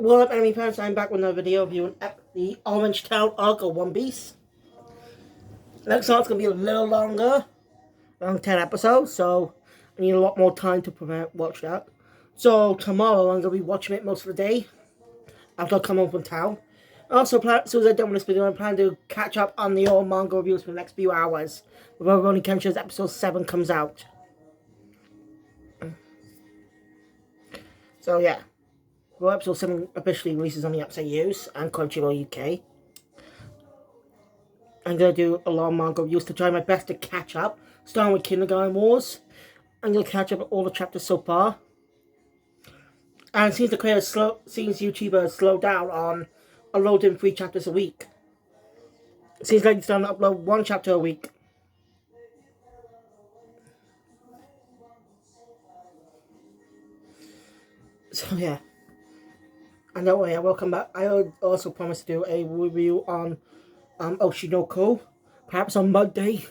What up, enemy fans? I'm back with another video reviewing the Orange Town arc of One Piece. Next arc's gonna be a little longer, around 10 episodes, so I need a lot more time to watch that. So tomorrow I'm gonna be watching it most of the day after I come home from town. Also, as soon as I'm done with this video, I'm planning to catch up on the old manga reviews for the next few hours before Rurouni Kenshin's episode 7 comes out. So yeah. Well, episode 7 officially releases on the News and Crunchyroll UK. I'm going to do a lot of manga reviews to try my best to catch up, starting with Kindergarten Wars. I'm going to catch up with all the chapters so far. And since the creator seems YouTuber slowed down on uploading 3 chapters a week. It seems like he's starting to upload 1 chapter a week. So yeah. And that way I will come back. I also promise to do a review on Oshinoko, perhaps on Monday,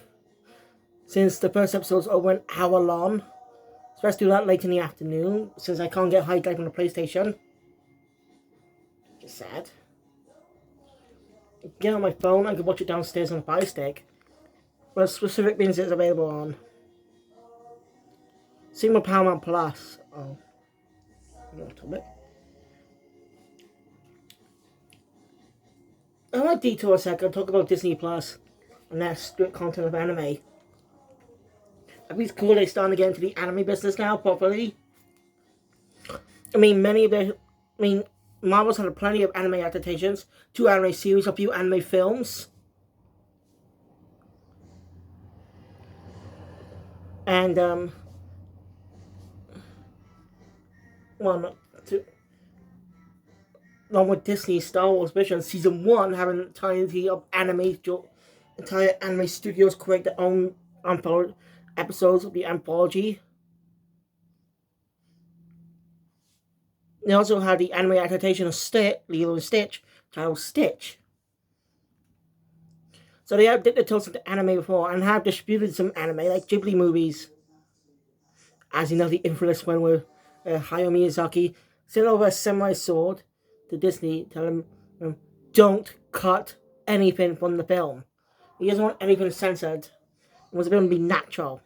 since the first episode's over an hour long. So let's do that late in the afternoon, since I can't get High Dive on the PlayStation. Just sad. Get on my phone, I can watch it downstairs on the Fire Stick. But specific things it's available on. Same with Paramount Plus. Oh. I want to detour a second, talk about Disney Plus and their strict content of anime. I think it's cool they're starting to get into the anime business now, properly. I mean, Marvel's had plenty of anime adaptations, 2 anime series, a few anime films. And, along with Disney's Star Wars Vision, Season 1 having an entirety of entire anime studios create their own episodes of the anthology. They also had the anime adaptation of Lilo and Stitch, titled Stitch. So they have dipped their toes into anime before and have distributed some anime, like Ghibli movies. As you know, the infamous one where Hayao Miyazaki sent over a samurai sword to Disney, telling them, don't cut anything from the film. He doesn't want anything censored. He wants the film to be natural.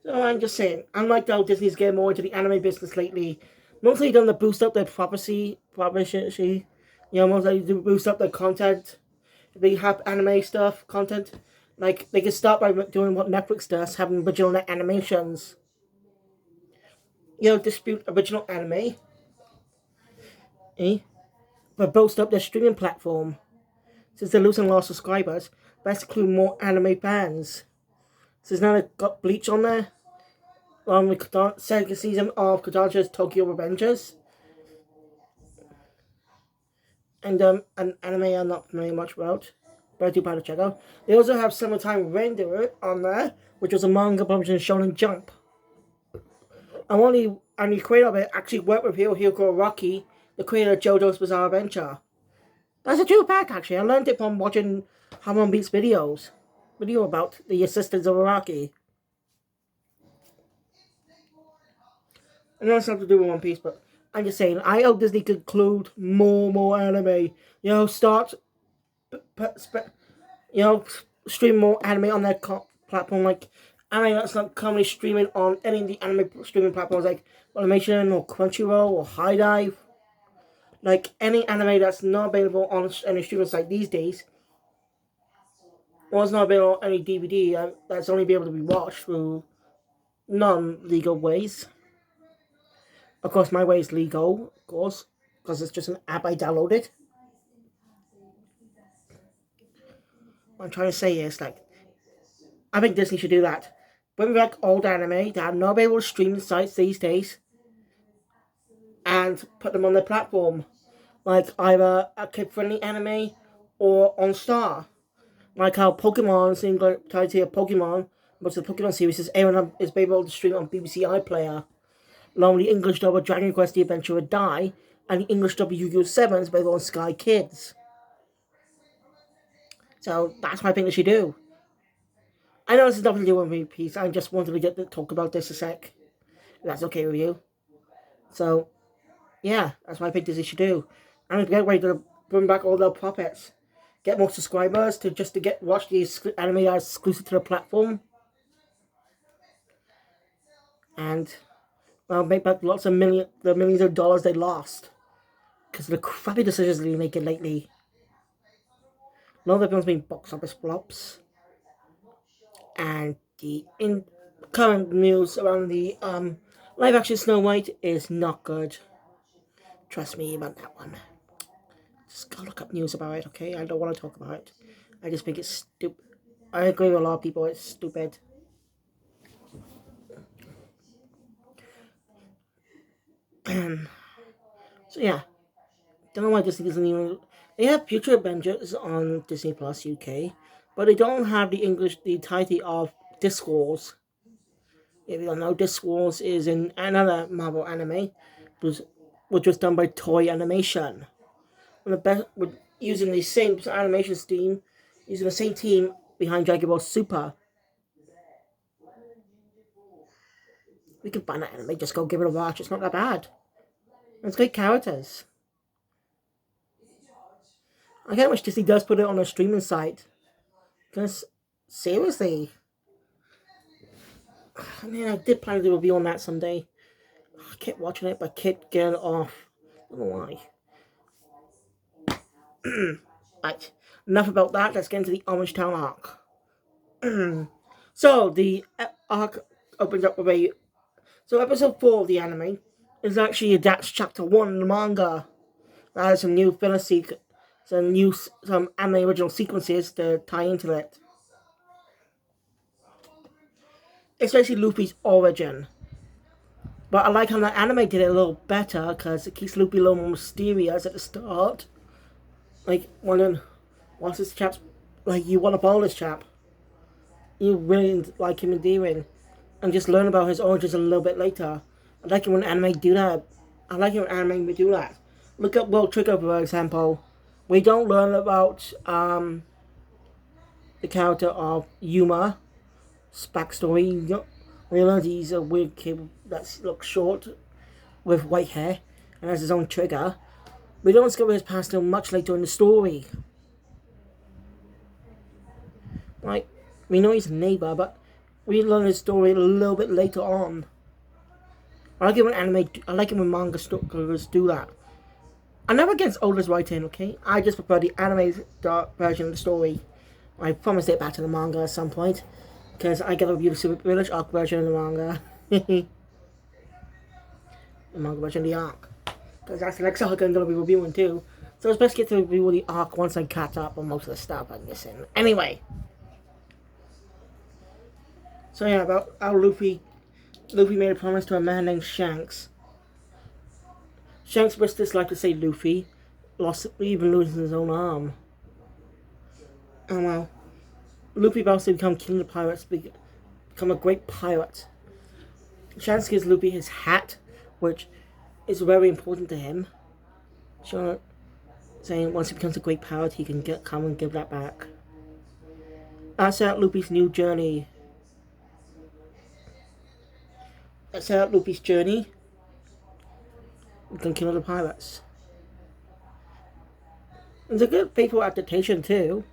So I'm just saying, unlike how Disney's getting more into the anime business lately, mostly done to boost up their prophecy, mostly to boost up their content. They have anime stuff, content. Like, they can start by doing what Netflix does, having original animations. Dispute original anime. But boost up their streaming platform. Since they're losing a lot of subscribers, let's include more anime fans. Since now they've got Bleach on there, along with the second season of Kodansha's Tokyo Revengers. And an anime I'm not familiar much about, but I do plan to check out. They also have Summertime Renderer on there, which was a manga published in Shonen Jump. And the creator of it actually worked with Hirohiko Araki, the creator of JoJo's Bizarre Adventure. That's a true fact, actually. I learned it from watching Hamon Beats video about the assistants of Araki. I know it's not to do with One Piece, but I'm just saying, I hope Disney could include more anime. Start, stream more anime on their platform, like anime that's not currently streaming on any of the anime streaming platforms, like Funimation or Crunchyroll or High Dive. Like, any anime that's not available on any streaming site these days, or it's not available on any DVD, that's only be able to be watched through non-legal ways. Of course, my way is legal, of course, because it's just an app I downloaded. What I'm trying to say is, like, I think Disney should do that. Bring back old anime that are not available to streaming sites these days, and put them on their platform, like either a kid-friendly anime or on Star. Like how Pokemon seems like tied to Pokemon, most of the Pokemon series is able to stream on BBC iPlayer. Along with the English dub of Dragon Quest The Adventure of Dai, and the English dub of Yu-Gi-Oh! 7 is available on Sky Kids. So that's what I think they should do. I know this is nothing to do with One Piece, I just wanted to talk about this a sec. If that's okay with you. So yeah, that's what I think Disney should do. And get ready to bring back all their puppets, get more subscribers to just to get watch the anime that's exclusive to the platform, and well, make back lots of the millions of dollars they lost because of the crappy decisions they've been making lately. None of the films being box office flops, and the current news around the live action Snow White is not good. Trust me about that one. Just go look up news about it, okay? I don't want to talk about it. I just think it's stupid. I agree with a lot of people. It's stupid. So yeah, don't know why Disney doesn't even. They have Future Avengers on Disney Plus UK, but they don't have the entirety of Discworld. If you don't know, Discworld is in another Marvel anime, which was done by Toei Animation. With using the same animation team, using the same team behind Dragon Ball Super. We can find that anime, just go give it a watch. It's not that bad. It's great characters. I get wish Disney does put it on a streaming site. Because, seriously. I mean, I did plan to do a review on that someday. I kept watching it, but kept getting off. I don't know why. Right. Enough about that. Let's get into the Orange Town arc. So, the arc opens up with a. So, episode 4 of the anime is actually adapts chapter 1 in the manga. That has some new filler some anime original sequences to tie into it. Especially Luffy's origin. But I like how the anime did it a little better because it keeps Luffy a little more mysterious at the start. Like, wondering, what's this chap's. Like, you want to follow this chap. You really like him endearing. And just learn about his origins a little bit later. I like it when anime do that. I like it when anime do that. Look at World Trigger, for example. We don't learn about the character of Yuma. Backstory. We learn he's a weird kid that looks short with white hair and has his own trigger. We don't discover his past until much later in the story. Like, we know he's a neighbor, but we learn his story a little bit later on. I like it when manga stories do that. I'm never against Oda's writing, okay? I just prefer the anime version of the story. I promise to get back to the manga at some point. Because I get a review the Super Village arc version of the manga. The manga version of the arc. Because that's the next arc I'm going to be reviewing too. So it's best to get to review the arc once I catch up on most of the stuff I'm missing. Anyway. So yeah, about how Luffy made a promise to a man named Shanks. Shanks was disliked to say Luffy. Even losing his own arm. Oh well. Luffy vows to become king of the pirates, become a great pirate. Shanks gives Luffy his hat, which is very important to him. Saying once he becomes a great pirate, he can come and give that back. That's out Luffy's new journey. That's out Luffy's journey. Become king of the pirates. It's a good faithful adaptation too.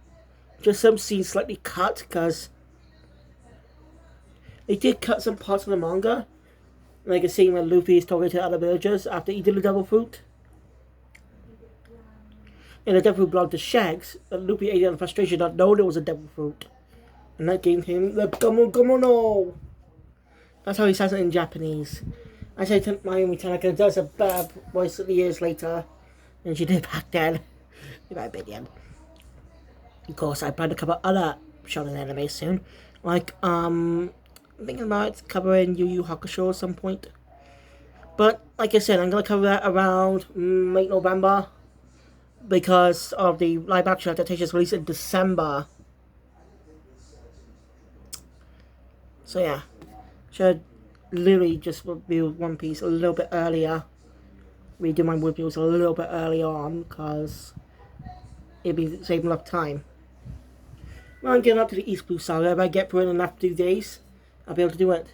Just some scenes slightly cut because they did cut some parts of the manga. Like a scene where Luffy is talking to other villagers after eating the devil fruit. And the devil fruit belonged to Shanks, and Luffy ate it out of frustration not knowing it was a devil fruit. And that gave him the Gomu no. That's how he says it in Japanese. I say to Mayumi Tanaka does a bad voice years later than she did back then, in my opinion. Of course, I plan to cover other shonen anime soon. Like, I'm thinking about covering Yu Yu Hakusho at some point. But, like I said, I'm going to cover that around late November. Because of the live action adaptations released in December. So yeah. Should literally just review One Piece a little bit earlier. Redo my reviews a little bit earlier on. Because it'd be saving enough time. When I'm getting up to the East Blue Saga, if I get through it in enough 2 days, I'll be able to do it.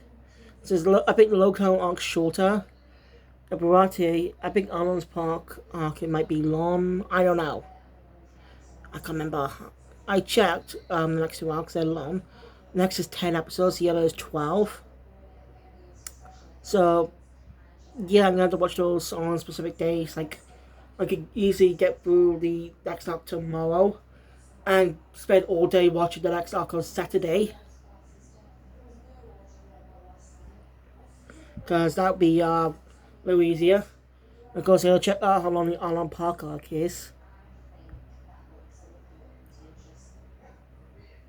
So I think the local arc's shorter. the Baratie, I think Arnold's Park arc, it might be long. I don't know. I can't remember. I checked the next two arcs, they're long. The next is 10 episodes, the other is 12. So, yeah, I'm going to watch those on specific days. Like, I could easily get through the next arc tomorrow and spend all day watching the next arc on Saturday. Because that would be a little easier. Of course, I'll check out how long the Arnold Park arc is.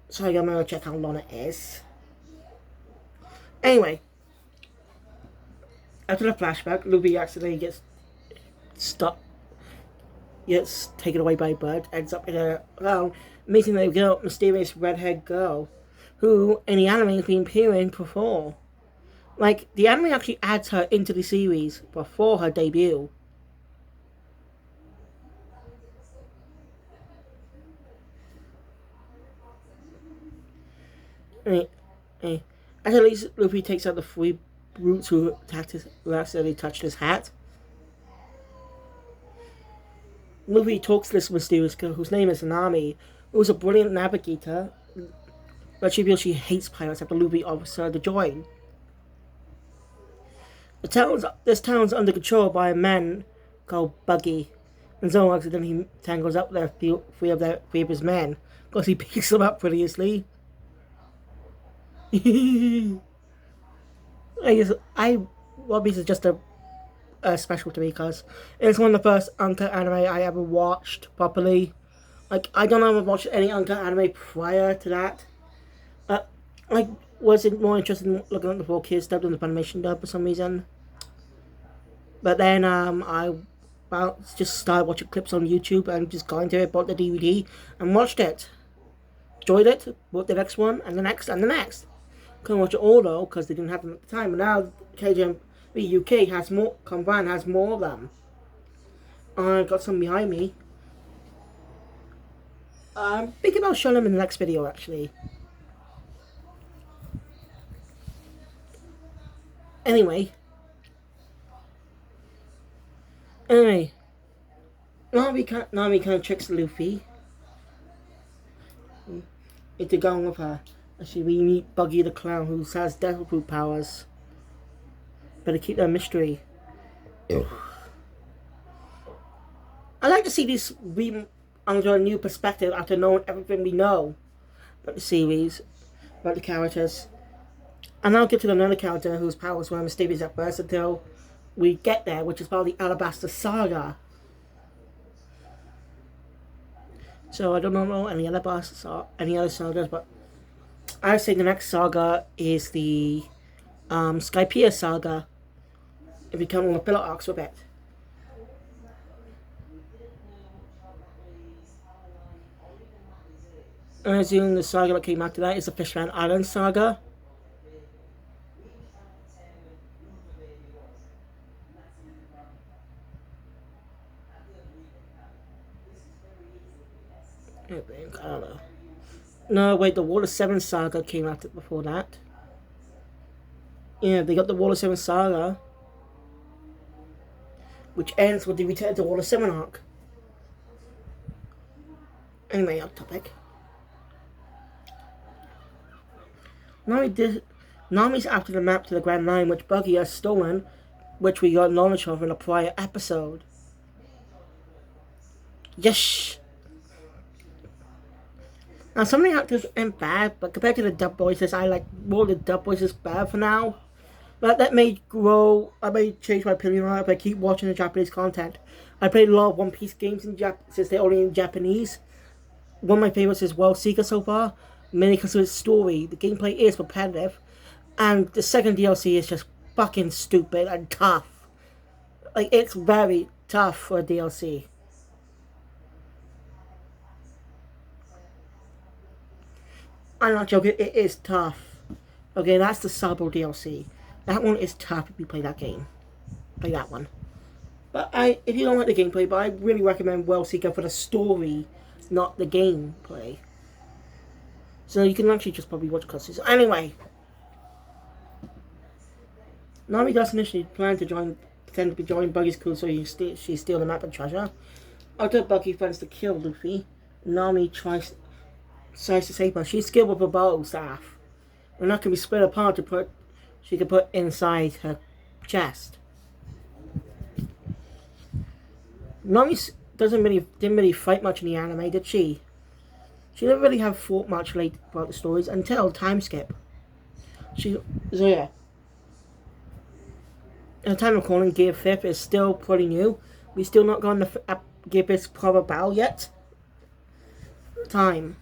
So I'm going to check how long it is. Anyway, after the flashback, Luffy accidentally gets stuck, gets taken away by a bird, ends up in a meeting a girl, mysterious redhead girl, who in the anime has been appearing before. Like, the anime actually adds her into the series before her debut. As at least Luffy takes out the three brutes who accidentally touched his hat. Luffy talks to this mysterious girl whose name is Nami, who's a brilliant navigator, but she feels she hates pirates after Luffy offers her to join. This town's under control by a man called Buggy, and Zoro accidentally tangles up three of his men, because he picks them up pretty easily. One Piece is just a special to me because it's one of the first uncut anime I ever watched properly. Like, I don't ever watch any uncut anime prior to that. I wasn't more interested in looking at the 4Kids dubbed in the Funimation dub for some reason. But then I just started watching clips on YouTube and just got into it, bought the DVD and watched it. Enjoyed it, bought the next one and the next and the next. Couldn't watch it all though because they didn't have them at the time. But now KGMB UK has more. Combined has more of them. I got some behind me. I'm thinking about showing them in the next video actually. Anyway, Nami kind of tricks Luffy into going with her. Actually, we meet Buggy the Clown, who has devil fruit powers. Better keep that mystery. I like to see this under a new perspective after knowing everything we know about the series, about the characters. And I'll get to another character whose powers were mysterious at first until we get there, which is part of the Alabasta Saga. So I don't know any other sagas, but I would say the next saga is the Skypiea Saga. If we come on the filler arcs with it. I assume the saga that came after that is the Fishman Island Saga. I don't know. No, wait, the Water 7 Saga came after before that. Yeah, they got the Water 7 Saga, which ends with the Return to Water 7 arc. Anyway, off topic. Nami's after the map to the Grand Line, which Buggy has stolen, which we got knowledge of in a prior episode. Yes! Now, some of the actors ain't bad, but compared to the dub voices, I like more the dub voices better for now. But that may grow, I may change my opinion on it if I keep watching the Japanese content. I played a lot of One Piece games since they're only in Japanese. One of my favorites is World Seeker so far, mainly because of its story. The gameplay is repetitive, and the second DLC is just fucking stupid and tough. Like, it's very tough for a DLC. I'm not joking, it is tough. Okay, that's the Sabo DLC. That one is tough if you play that game. Play that one. But if you don't like the gameplay, but I really recommend World Seeker for the story, not the gameplay. So you can actually just probably watch cutscenes. Anyway, Nami does initially plan to join pretend to be joining Buggy's crew so she steal the map and treasure. After Buggy threatens to kill Luffy, Nami tries to save her. She's skilled with a bow staff. And that can be split apart she can put inside her chest. Nami didn't really fight much in the anime, did she? She didn't really have fought much late about the stories until time skip. So yeah. At the time of calling, Gear 5 is still pretty new. We still not gotten the Gear 5's proper battle yet. Time.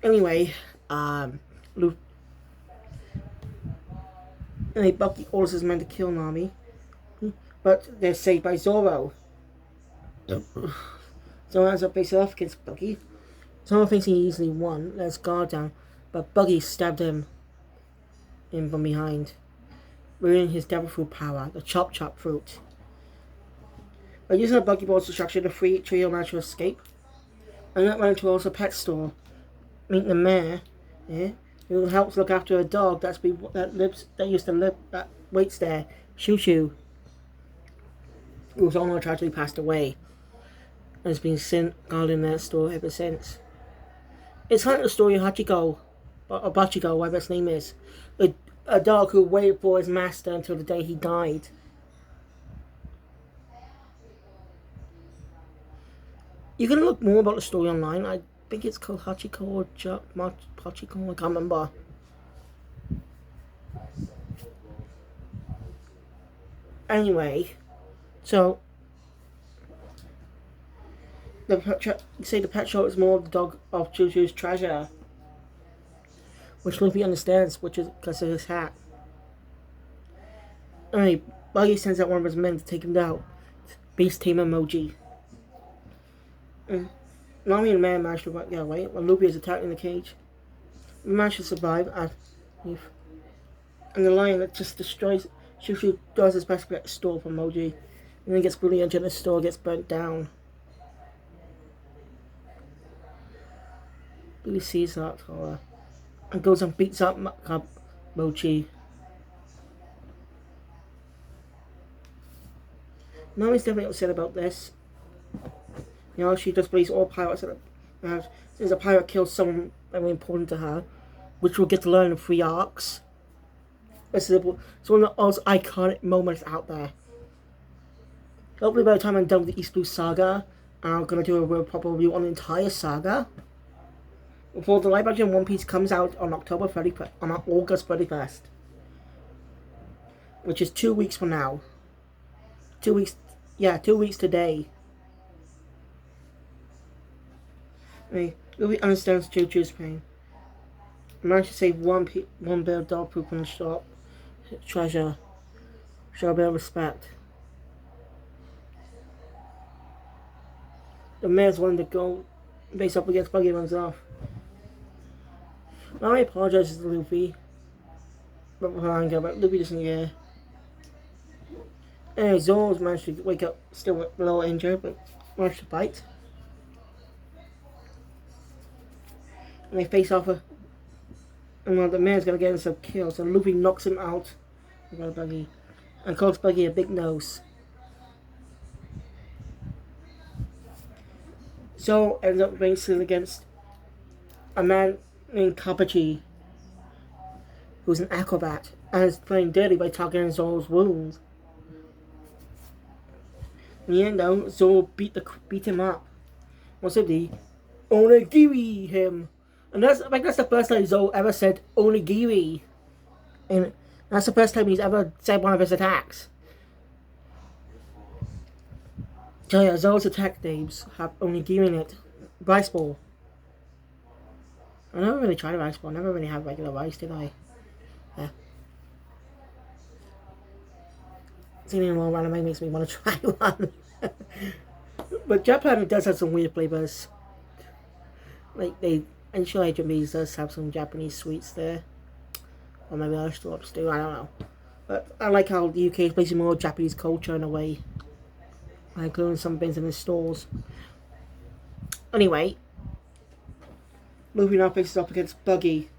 Anyway, Bucky orders his men to kill Nami, but they're saved by Zoro. Zoro ends up facing off against Bucky. Zoro thinks he easily won, let his guard down, but Bucky stabbed him in from behind, ruining his devil fruit power, the Chop Chop fruit. By using the Bucky Ball's destruction, the free trio managed to escape. And that went to a pet store, meeting the mayor, who helps look after a dog that waits there, Shoo Shoo, who's almost tragically passed away, and has been guarding that store ever since. It's kind of the story of Hachiko, or Bachiko, whatever his name is, a dog who waited for his master until the day he died. You can look more about the story online. I think it's called Hachiko or Hachiko, I can't remember. Anyway, so the pet shop is more of the dog of Choo Choo's treasure, which Luffy understands, which is because of his hat. Anyway, Buggy sends out one of his men to take him down. Beast Team Emoji. Nami and the man manage to get away when Luffy is attacked in the cage. He manages to survive, and the lion that just destroys Shoo Shoo does his best to get the store from Moji, and then gets brutally injured and the store gets burnt down. Billy sees that horror and goes and beats up Mochi. Nami's definitely upset about this. You know, she just believes all pirates since a pirate kills someone very important to her, which we'll get to learn in 3 arcs. It's one of the most iconic moments out there. Hopefully by the time I'm done with the East Blue Saga, I'm going to do a real proper review on the entire saga. Before the live action One Piece comes out on August 31st. Which is 2 weeks from now. 2 weeks, 2 weeks today. I mean, Luffy understands Choo Choo's pain. He managed to save one bit of dog poop from the shop. Treasure. Show a bit of respect. The mayor's wanting to go face up against Buggy runs off. Now he apologizes to Luffy. But Luffy doesn't care. Anyway, Zoro's managed to wake up still a little injured, but managed to fight. And they face off and the man's gonna get himself killed, so Luffy knocks him out with Buggy and calls Buggy a big nose. Zoro ends up racing against a man named Kapachi, who's an acrobat and is playing dirty by targeting Zoro's wounds. In the end though, Zoro beat him up. What's it the Onigiri him? And that's the first time Zoro ever said Onigiri. And that's the first time he's ever said one of his attacks. So yeah, Zoro's attack names have Onigiri in it. Rice ball. I never really tried a rice ball. I never really had regular rice, did I? Yeah. Seeing it all anime makes me want to try one. But Japan does have some weird flavors. Like I'm sure Japanese does have some Japanese sweets there. Or maybe other stores do, I don't know. But I like how the UK is basically more Japanese culture in a way. By including some things in the stores. Anyway, Luffy now faces up against Buggy.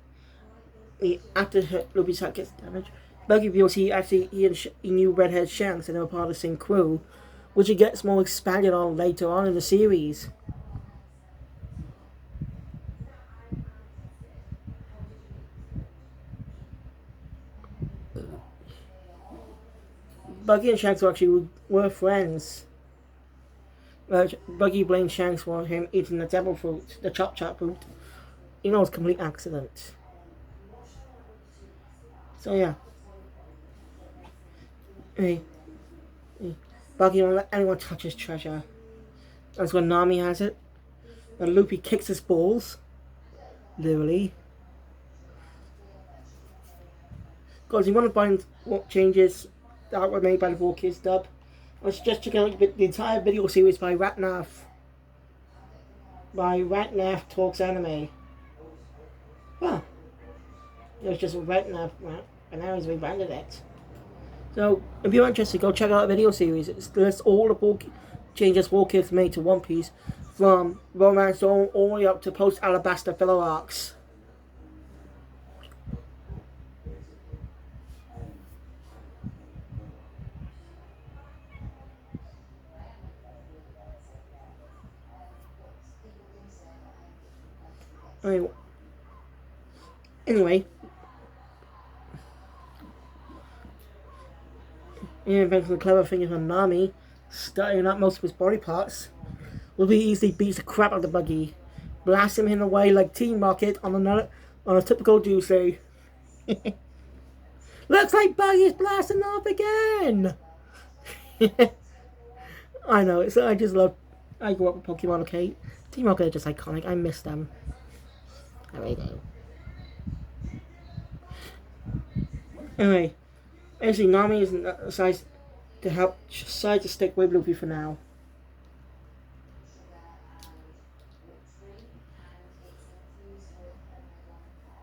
After Luffy's hat gets damaged, Buggy reveals he knew Redhead Shanks and they were part of the same crew, which it gets more expanded on later on in the series. Buggy and Shanks were friends. Buggy blamed Shanks for him eating the devil fruit, the chop fruit. You know, it was a complete accident. So yeah. Hey, Buggy won't let anyone touch his treasure. That's when Nami has it. And Luffy kicks his balls. Literally. Because you want to find what changes that were made by the 4Kids dub, I suggest checking out the entire video series by Ratnath. By Ratnath Talks Anime. Well, it was just Ratnath, and now he's rebranded it. So, if you're interested, go check out the video series. It lists all the changes 4Kids made to One Piece, from Romance Zone all the way up to post-Alabasta filler arcs. Anyway, the clever thing is on Nami, studying up most of his body parts, Luffy easily beats the crap out of the Buggy, blasts him in the way like Team Rocket on a typical Tuesday. Looks like Buggy's blasting off again. I know. I grew up with Pokemon. Okay, Team Rocket are just iconic. I miss them. I really do. Anyway, actually, Nami decides to stick with Luffy for now.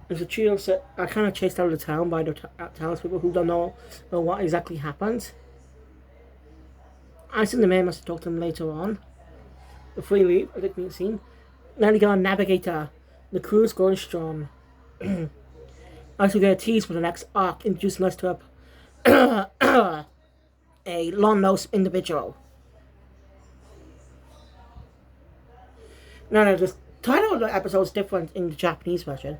There's a trio set. I kind of chased out of the town by the townspeople who don't know what exactly happened. I think the man must have talked to him later on. Before you leave, I think we've seen. Now you got a navigator. The crew's going strong. I should get a tease for the next arc, introducing us to a long-nosed individual. No, the title of the episode is different in the Japanese version.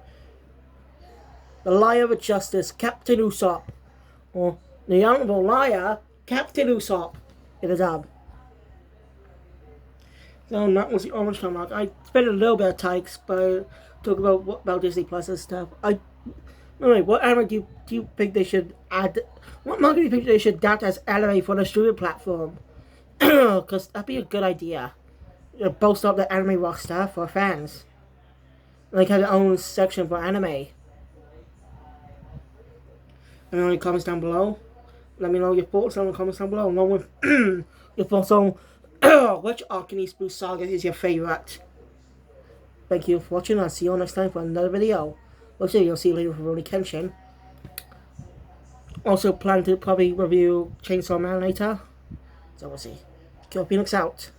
The Liar of Justice, Captain Usopp. Or The Honorable Liar, Captain Usopp. In the dub. So that was the Orange Time arc. I spent a little bit of time talk about Disney Plus and stuff. Anyway, what anime do you think they should add? What manga do you think they should adapt as anime for the streaming platform? Because that'd be a good idea. Boast up the anime roster for fans. Like have their own section for anime. And in the comments down below. Let me know your thoughts in the comments down below. Along with your thoughts on which arc in East Blue Saga is your favourite. Thank you for watching. I'll see you all next time for another video. Also, you'll see you later for Rurouni Kenshin. Also, plan to probably review Chainsaw Man later. So we'll see. Killer Phoenix out.